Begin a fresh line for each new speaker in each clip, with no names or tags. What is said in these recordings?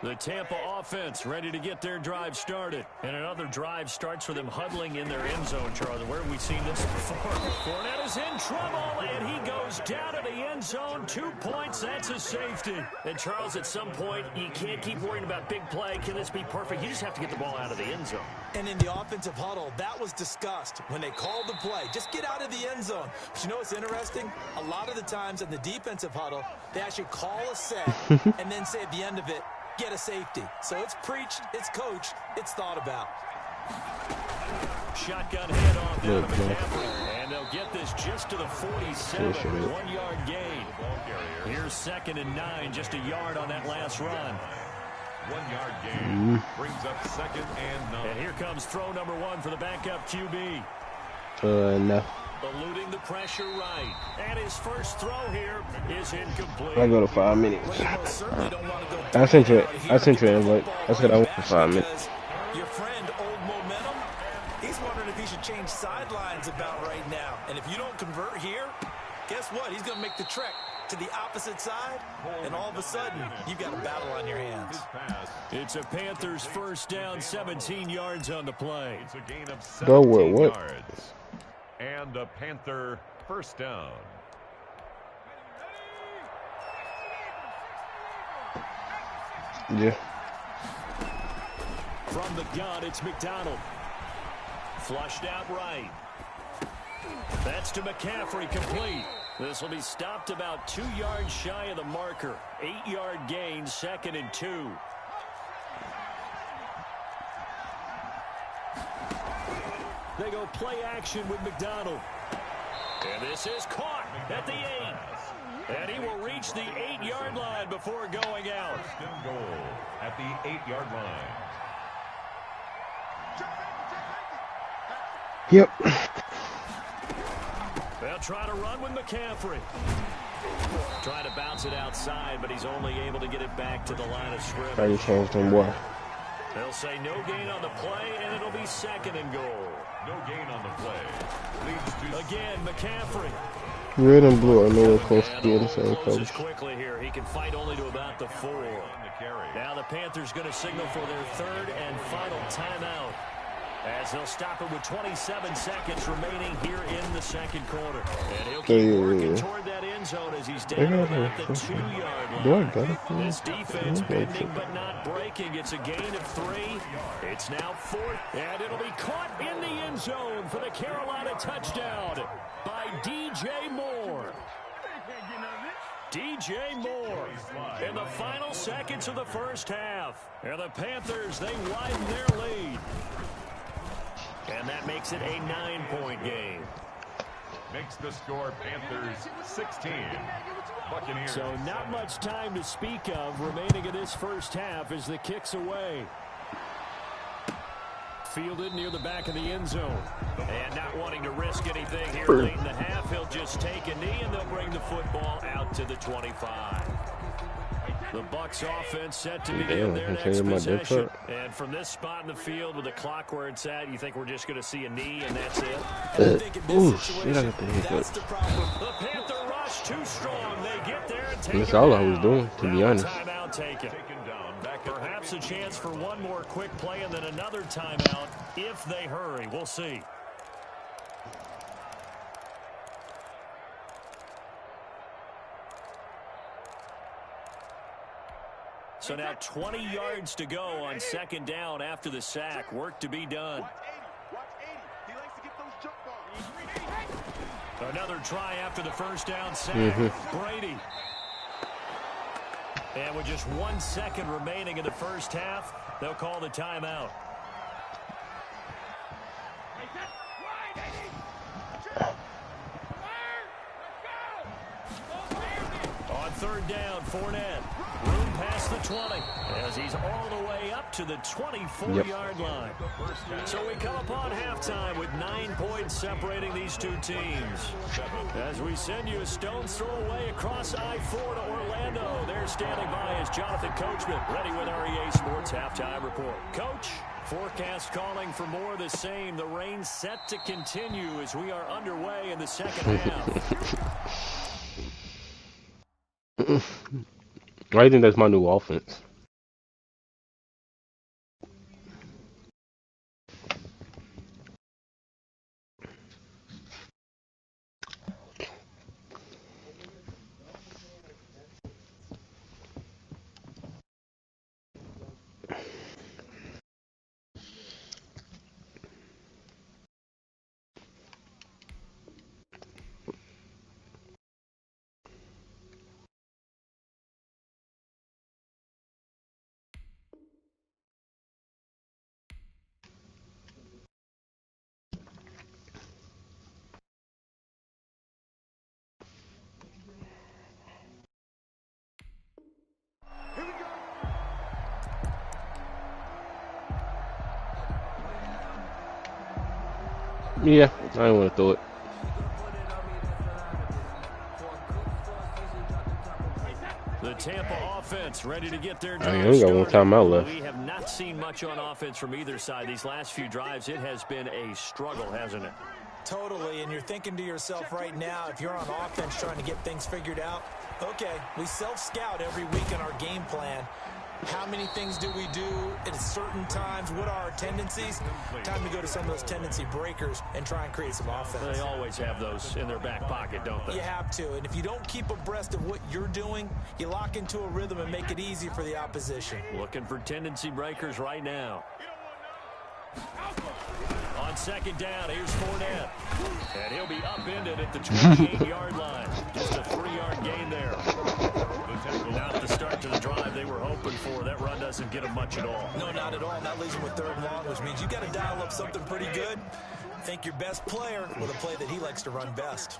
The Tampa offense ready to get their drive started. And another drive starts with them huddling in their end zone, Charlie. Where have we seen this before? Fournette is in trouble, and he goes down to the end zone. 2 points, that's a safety. And, Charles, at some point, you can't keep worrying about big play. Can this be perfect? You just have to get the ball out of the end zone.
And in the offensive huddle, that was discussed when they called the play. Just get out of the end zone. But you know what's interesting? A lot of the times in the defensive huddle, they actually call a set and then say at the end of it, get a safety. So it's preached, it's coached, it's thought about.
Shotgun handoff down to McCaffrey. And they'll get this just to the 47. 1-yard gain. Here's 2nd and 9, just a yard on that last run.
1-yard gain brings up 2nd and 9.
And here comes throw number 1 for the backup QB.
No.
Eluding the pressure right. And his first throw here is incomplete.
I go to 5 minutes. I sent you an invite. I said I went for 5 minutes.
Your friend, Old Momentum, he's wondering if he should change sidelines about right now. And if you don't convert here, guess what? He's going to make the trek to the opposite side, and all of a sudden, you've got a battle on your hands.
It's a Panthers first down, 17 yards on the play.
It's a gain of 17
Go with what?
yards. And a Panther first down.
Yeah.
From the gun, it's McDonald. Flushed out right. That's to McCaffrey, complete. This will be stopped about 2 yards shy of the marker. 8-yard gain, 2nd and 2. They go play action with McDonald. And this is caught at the 8. And he will reach the 8-yard line before going out.
First and goal at the 8-yard line.
Yep.
They'll try to run with McCaffrey. Trying to bounce it outside, but he's only able to get it back to the line of scrimmage.
How you changed them, boy?
They'll say no gain on the play, and it'll be 2nd and goal.
No gain on the play. Leads to
Again, McCaffrey.
Red and blue are nowhere close to being the same color.
Quickly here. He can fight only to about the 4. Now the Panthers going to signal for their 3rd and final timeout, as they'll stop it with 27 seconds remaining here in the 2nd quarter. And he'll keep working toward that end zone as he's down about the 2-yard line. This defense bending but not breaking. It's a gain of 3. It's now 4th, and it'll be caught in the end zone for the Carolina touchdown by DJ Moore. DJ Moore in the final seconds of the first half. And the Panthers, they widen their lead. And that makes it a 9-point game.
makes the score Panthers 16. Buccaneers.
So not much time to speak of remaining in this first half as the kick's away. Fielded near the back of the end zone. And not wanting to risk anything here late in the half, he'll just take a knee and they'll bring the football out to the 25. The Bucs offense set to begin their next possession. And from this spot in the field with the clock where it's at, you think we're just going to see a knee and that's it?
Oh, shit, I got the hiccups.
The Panther rush too strong. They get there and take
That's all I was doing, to be honest.
Timeout taken. Perhaps a chance for one more quick play and then another timeout if they hurry. We'll see. So now 20 yards to go on second down after the sack. Work to be done. Another try after the first down sack. Brady. And with just 1 second remaining in the first half, they'll call the timeout. On third down, Fournette. Room past the 20 as he's all the way up to the 24-yard line. So we come upon halftime with 9 points separating these two teams. As we send you a stone's throw away across I-4 to Orlando. There standing by is Jonathan Coachman, ready with our EA Sports Halftime Report. Coach, forecast calling for more of the same. The rain set to continue as we are underway in the second half.
I think that's my new offense. Yeah, I didn't want to throw it.
The Tampa offense ready to get their
I
drive
only got one timeout left.
We have not seen much on offense from either side. These last few drives, it has been a struggle, hasn't it?
Totally, and you're thinking to yourself right now, if you're on offense trying to get things figured out, okay, we self-scout every week in our game plan. How many things do we do at certain times? What are our tendencies? Time to go to some of those tendency breakers and try and create some offense.
They always have those in their back pocket, don't they?
You have to, and if you don't keep abreast of what you're doing, you lock into a rhythm and make it easy for the opposition.
Looking for tendency breakers right now. On second down, here's Fournette. And he'll be upended at the 28-yard line. Just a 3-yard gain there. Not the start to the drive they were hoping for. That run doesn't get them much at all.
No, not at all. And that leaves them with 3rd and long, which means you got to dial up something pretty good. Think your best player with a play that he likes to run best.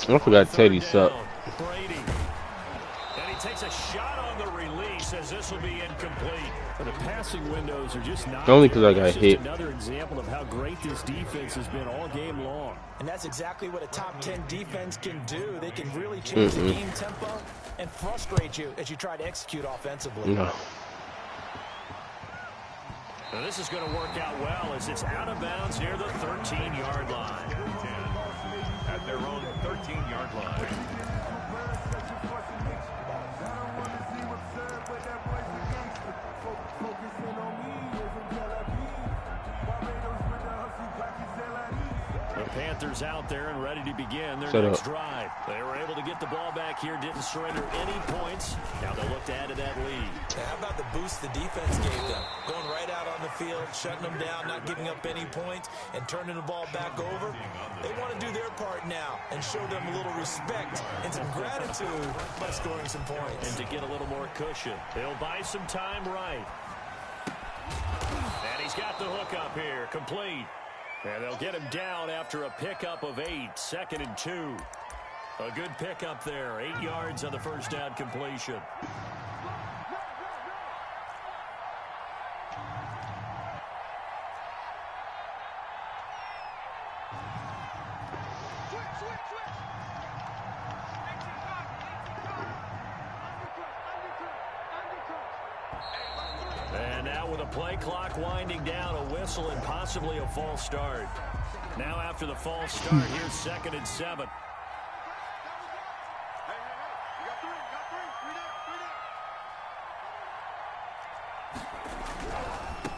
I forgot Teddy sucked.
Brady. And he takes a shot on the release as this will be incomplete. The passing windows are just not.
Only because I got hit.
Another example of how great this defense has been all game long.
And that's exactly what a top 10 defense can do. They can really change the game tempo and frustrate you as you try to execute offensively.
No.
Now this is going to work out well as it's out of bounds near the 13-yard line.
At their own 13-yard line.
The Panthers out there and ready to begin their
Set
next
up.
drive. They were able to get the ball back here, didn't surrender any points. Now they'll look to add to that lead.
How about the boost the defense gave them? Going right out on the field, shutting them down, not giving up any points, and turning the ball back over. They want to do their part now and show them a little respect and some gratitude by scoring some points.
And to get a little more cushion, they'll buy some time right. And he's got the hook up here, complete. And they'll get him down after a pickup of 8, 2nd and 2. A good pickup there, 8 yards on the first down completion. And now with a play clock winding down, a whistle and possibly a false start. Now after the false start, here's 2nd and 7.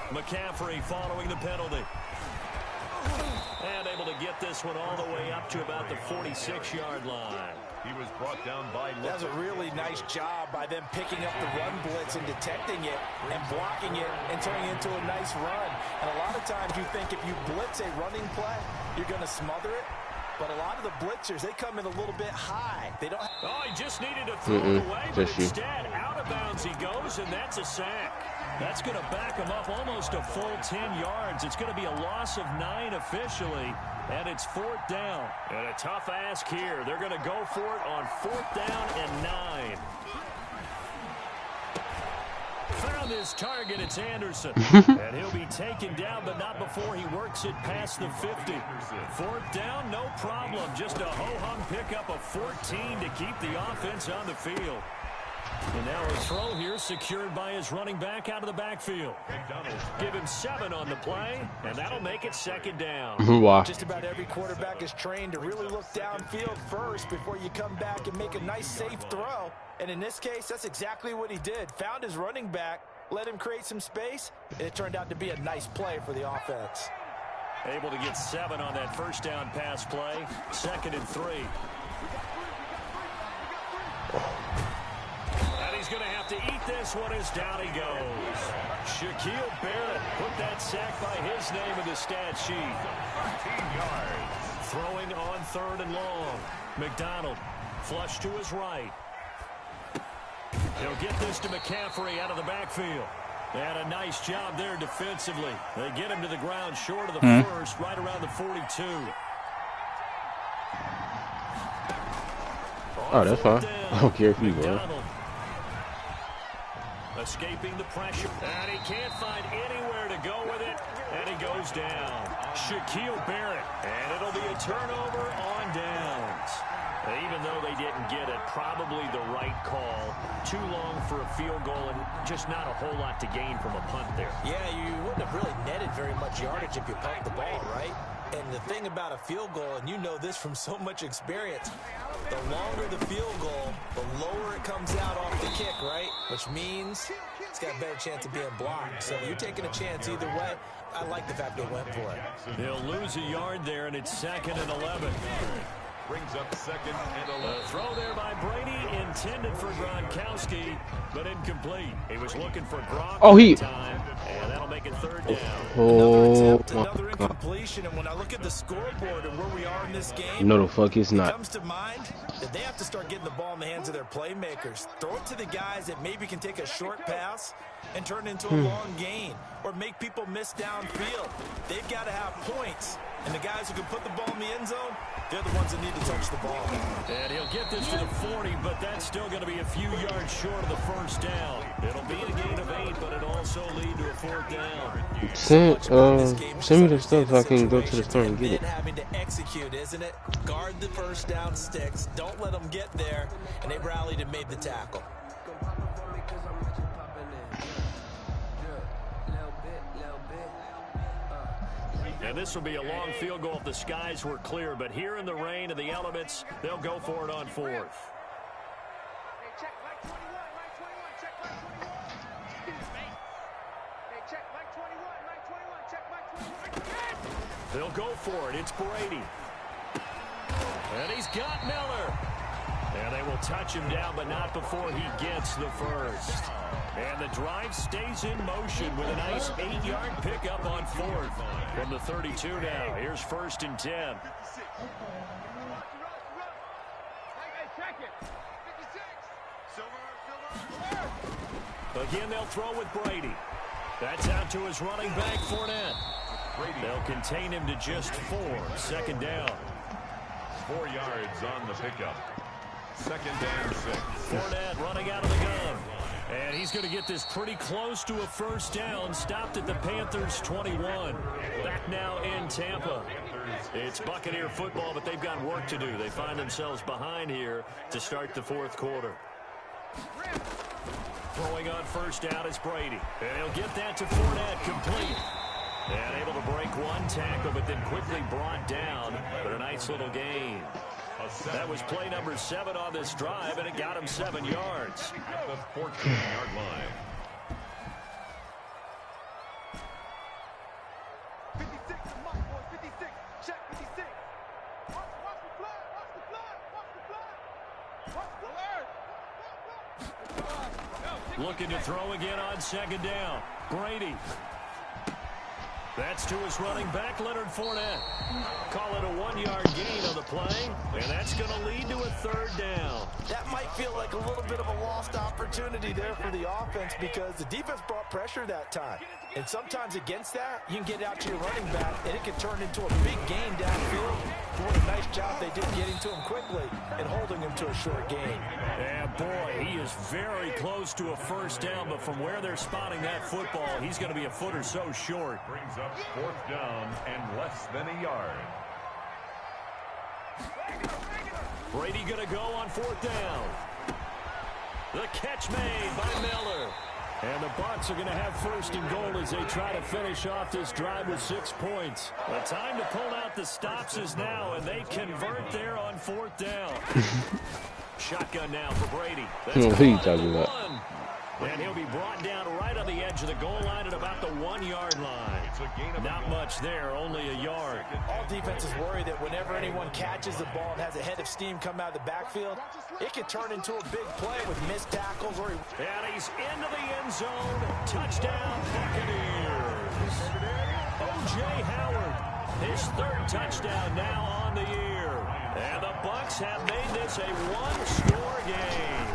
McCaffrey following the penalty. And able to get this one all the way up to about the 46-yard line.
He was brought down by
That was a really nice job by them picking up the run blitz and detecting it and blocking it and turning it into a nice run. And a lot of times you think if you blitz a running play, you're going to smother it. But a lot of the blitzers, they come in a little bit high. They don't.
Oh, he just needed to throw it away, but instead out of bounds he goes, and that's a sack. That's going to back him up almost a full 10 yards. It's going to be a loss of 9 officially, and it's 4th down. And a tough ask here. They're going to go for it on 4th down and 9. Found his target, it's Anderson. And he'll be taken down, but not before he works it past the 50. 4th down, no problem. Just a ho-hum pickup of 14 to keep the offense on the field. And now a throw here secured by his running back out of the backfield. Give him 7 on the play, and that'll make it 2nd down.
Wow.
Just about every quarterback is trained to really look downfield first before you come back and make a nice, safe throw. And in this case, that's exactly what he did. Found his running back, let him create some space, and it turned out to be a nice play for the offense.
Able to get 7 on that first down pass play. 2nd and 3. And he's going to have to eat this one as down he goes. Shaquille Barrett put that sack by his name in the stat sheet. 13 yards. Throwing on 3rd and long. McDonald flush to his right. He'll get this to McCaffrey out of the backfield. They had a nice job there defensively. They get him to the ground short of the first, right around the 42.
Oh, that's fine. I don't care if you win.
Escaping the pressure, and he can't find anywhere to go with it, and he goes down. Shaquille Barrett, and it'll be a turnover on downs. Even though they didn't get it, probably the right call. Too long for a field goal and just not a whole lot to gain from a punt there. Yeah, you wouldn't have really netted very much yardage if you pumped the ball, right? And the thing about a field goal, and you know this from so much experience, the longer the field goal, the lower it comes out off the kick, right? Which means it's got a better chance of being blocked. So you're taking a chance either way. I like the fact they went for it. They'll lose a yard there, and it's 2nd and 11.
Brings up 2nd and 11.
Throw there by Brady, intended for Gronkowski, but incomplete. He was looking for Gronk time, and that'll make it 3rd down.
Oh,
another incompletion, and when I look at the scoreboard and where we are in this game,
no, the fuck it's not.
It comes to mind that they have to start getting the ball in the hands of their playmakers. Throw it to the guys that maybe can take a short pass and turn it into a long gain, or make people miss downfield. They've got to have points, and the guys who can put the ball in the end zone, they're the ones that need to touch the ball.
And he'll get this to the 40, but that's still going to be a few yards short of the 1st down. It'll be a gain of 8, but it'll also lead to a 4th down.
Send me the stuff so I can go to the store and get it.
Having to execute, isn't it? Guard the 1st down sticks. Don't let them get there, and they rallied and made the tackle.
And this will be a long field goal if the skies were clear, but here in the rain and the elements, they'll go for it on 4th. They'll go for it. It's Brady. And he's got Miller. And they will touch him down, but not before he gets the 1st. And the drive stays in motion with a nice 8-yard pickup on 4th. From the 32 now, here's 1st and 10. Again, they'll throw with Brady. That's out to his running back, Fournette. They'll contain him to just 4. 2nd down.
4 yards on the pickup. 2nd and 6.
Fournette running out of the gun. And he's going to get this pretty close to a 1st down. Stopped at the Panthers' 21. Back now in Tampa. It's Buccaneer football, but they've got work to do. They find themselves behind here to start the 4th quarter. Throwing on 1st down is Brady. And he'll get that to Fournette, complete. And able to break one tackle, but then quickly brought down. But a nice little gain. That was play number 7 on this drive, and it got him 7 yards.
At the 14-yard line.
56, mark, boys, 56. Check 56. Watch the flag, watch the flag, watch the flag.
Looking to throw again on 2nd down. Brady. That's to his running back, Leonard Fournette. Call it a 1-yard gain on the play, and that's going to lead to a 3rd down.
That might feel like a little bit of a lost opportunity there for the offense because the defense brought pressure that time. And sometimes against that, you can get it out to your running back, and it can turn into a big gain downfield. What a nice job they did getting to him quickly and holding him to a short gain.
And boy, he is very close to a 1st down, but from where they're spotting that football, he's going to be a foot or so short.
Brings up 4th down and less than a yard.
Brady going to go on 4th down. The catch made by Miller. And the Bucs are going to have 1st and goal as they try to finish off this drive with 6 points. The time to pull out the stops is now, and they convert there on 4th down. Shotgun now for Brady. That's
who you talking about?
And he'll be brought down right on the edge of the goal line at about the 1-yard line. Not much there, only a yard.
All defenses worry that whenever anyone catches the ball and has a head of steam come out of the backfield, it can turn into a big play with missed tackles.
And he's into the end zone. Touchdown, Buccaneers. O.J. Howard, his 3rd touchdown now on the year. And the Bucs have made this a 1-score game.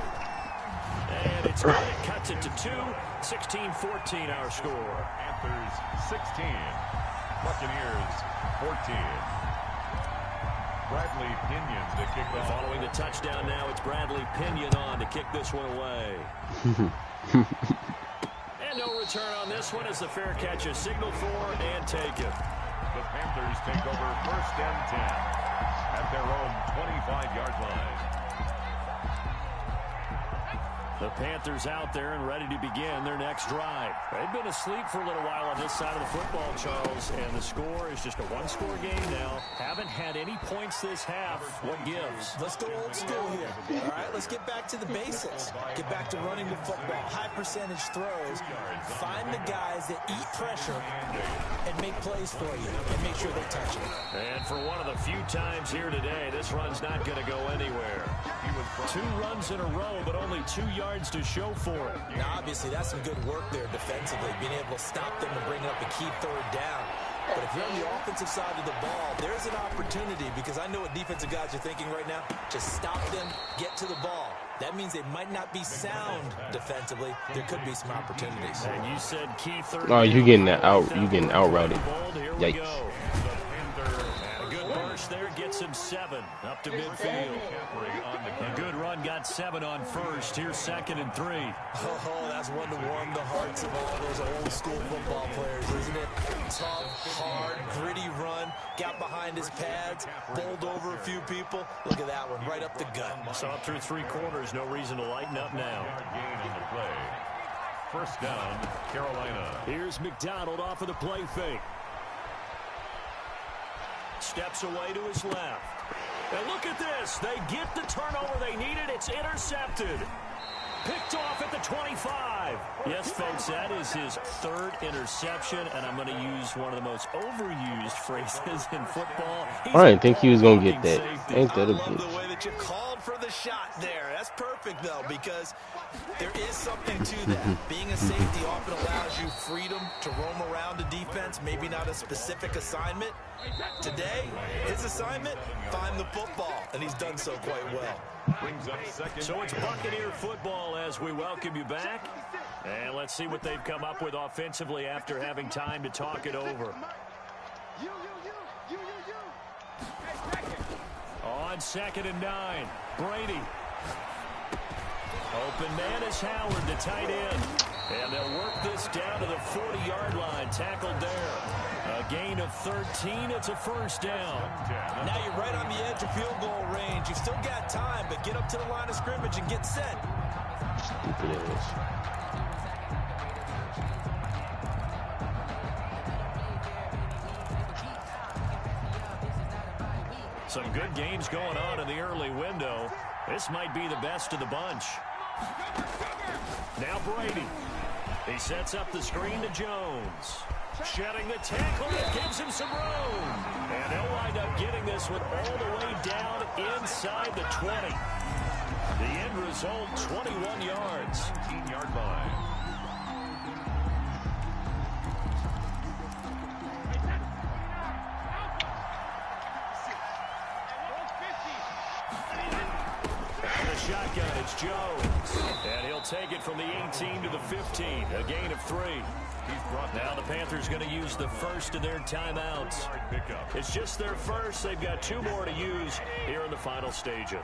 And it's good. It cuts it to 2. 16-14 our score.
Panthers 16. Buccaneers 14. Bradley Pinion to kick off.
Following the touchdown now, it's Bradley Pinion on to kick this one away. And no return on this one as the fair catch is signaled for and taken.
The Panthers take over 1st and 10 at their own 25-yard line.
The Panthers out there and ready to begin their next drive. They've been asleep for a little while on this side of the football, Charles, and the score is just a one-score game now. Haven't had any points this half. What gives?
Let's go old school here. All right, let's get back to the basics. Get back to running the football, high percentage throws. Find the guys that eat pressure and make plays for you and make sure they touch it.
And for one of the few times here today, this run's not going to go anywhere. 2 runs in a row, but only 2 yards to show for it.
Now, obviously, that's some good work there defensively, being able to stop them and bring up a key 3rd down. But if you're on the offensive side of the ball, there's an opportunity, because I know what defensive guys are thinking right now. Just stop them, get to the ball. That means they might not be sound defensively. There could be some opportunities.
And you said key 3rd.
Oh, you getting that out? You getting out routed? Yikes.
A good burst there gets him 7 up to midfield. A good run got 7 on first. Here's 2nd and 3.
Oh, that's one to warm the hearts of all those old school football players, isn't it? Tough, hard, gritty run. Got behind his pads, bowled over a few people. Look at that one, right up the gut.
Saw it through 3 quarters. No reason to lighten up now.
Gain on the play. 1st down, Carolina.
Here's McDonald off of the play fake. Steps away to his left. And look at this. They get the turnover they needed. It's intercepted. Picked off at the 25. Yes, folks, that is his 3rd interception, and I'm going to use one of the most overused phrases in football.
I didn't think he was going to get that. Ain't that a
I love
bitch?
the way that you called for the shot there. That's perfect, though, because there is something to that. Being a safety often allows you freedom to roam around a defense, maybe not a specific assignment. Today, his assignment, find the football, and he's done so quite well.
Brings up 2nd.
So it's Buccaneer football as we welcome you back. And let's see what they've come up with offensively after having time to talk it over. On 2nd and 9, Brady. Open man is Howard, the tight end. And they'll work this down to the 40-yard line. Tackled there. A gain of 13. It's a 1st down.
Now you're right on the edge of field goal range. You've still got time, but get up to the line of scrimmage and get set.
Stupid ass.
Some good games going on in the early window. This might be the best of the bunch. Now Brady. He sets up the screen to Jones. Shedding the tackle, it gives him some room. And they'll wind up getting this one all the way down inside the 20. The end result, 21 yards.
18-yard line.
The shotgun, it's Jones. And he'll take it from the 18 to the 15. A gain of 3. Now the Panthers going to use the first of their timeouts. It's just their first. They've got 2 more to use here in the final stages.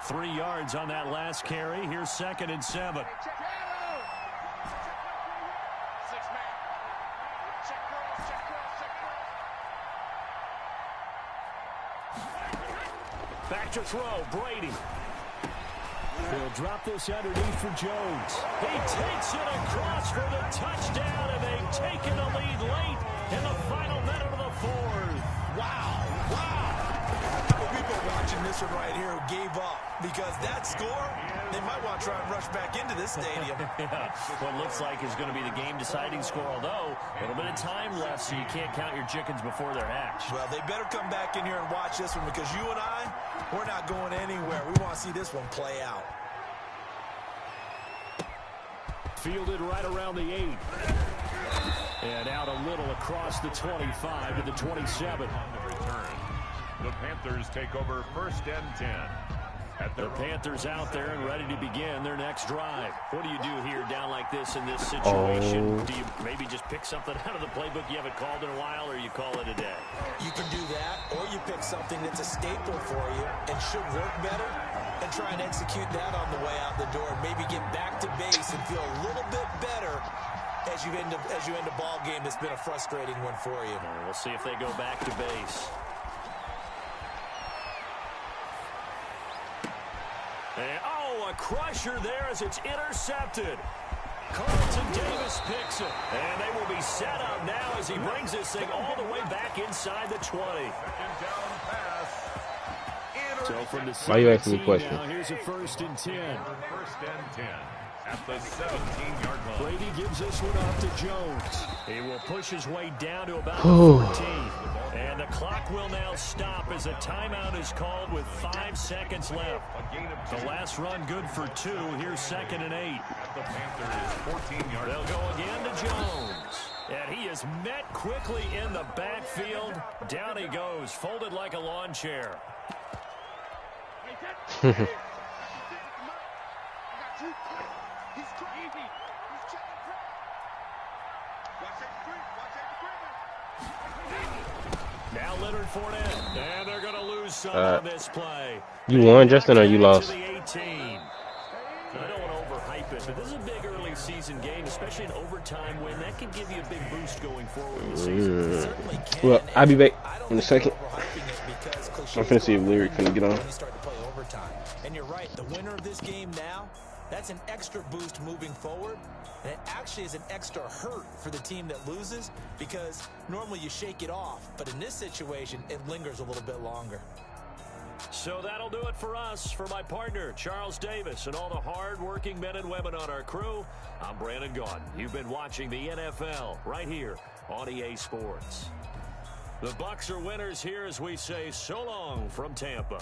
3 yards on that last carry. Here's 2nd and 7. Back to throw, Brady. He'll drop this underneath for Jones. He takes it across for the touchdown, and they've taken the lead late in the final minute of the 4th.
Wow, wow. A couple people watching this one right here who gave up because that score, they might want to try and rush back into this stadium.
Yeah, what looks like is going to be the game-deciding score, although a little bit of time left, so you can't count your chickens before they're hatched.
Well, they better come back in here and watch this one because you and I, we're not going anywhere. We want to see this one play out.
Fielded right around the 8. And out a little across the 25 to the 27.
On the return, the Panthers take over 1st and 10.
The Panthers out there and ready to begin their next drive. What do you do here down like this in this situation? Do you maybe just pick pick something out of the playbook you haven't called in a while, or you call it a day?
You can do that, or you pick something that's a staple for you and should work better, and try and execute that on the way out the door, and maybe get back to base and feel a little bit better as you end a ball game that's been a frustrating one for you.
We'll see if they go back to base. And, a crusher there as it's intercepted. Carlton Davis picks it. And they will be set up now as he brings this thing all the way back inside the 20.
Second down pass.
So from the
Why are you asking me
17
questions?
now, here's a 1st and 10.
First and 10 at the 17-yard line.
Brady gives this one off to Jones. He will push his way down to about 14. And the clock will now stop as a timeout is called with 5 seconds left.
A gain of 2.
The last run good for 2. Here's 2nd and 8.
The Panthers 14-yard.
They'll go again to Jones. And he is met quickly in the backfield. Down he goes, folded like a lawn chair.
He's crazy. He's checking crap. Watch that screen. Watch that screen.
Now Leonard Fournette. And they're going to lose some on this play.
You won, Justin, or you
To
lost?
the 18. I don't want to overhype it, but this is a big early season game, especially an overtime win. That can give you a big boost going forward in the season.
Well, I'll be back in a second.
I'm
finna see if Lyric finna get on.
You start to play overtime. And you're right, the winner of this game now, that's an extra boost moving forward. And it actually is an extra hurt for the team that loses, because normally you shake it off. But in this situation, it lingers a little bit longer.
So that'll do it for us. For my partner, Charles Davis, and all the hard-working men and women on our crew, I'm Brandon Gaudin. You've been watching the NFL right here on EA Sports. The Bucs are winners here as we say so long from Tampa.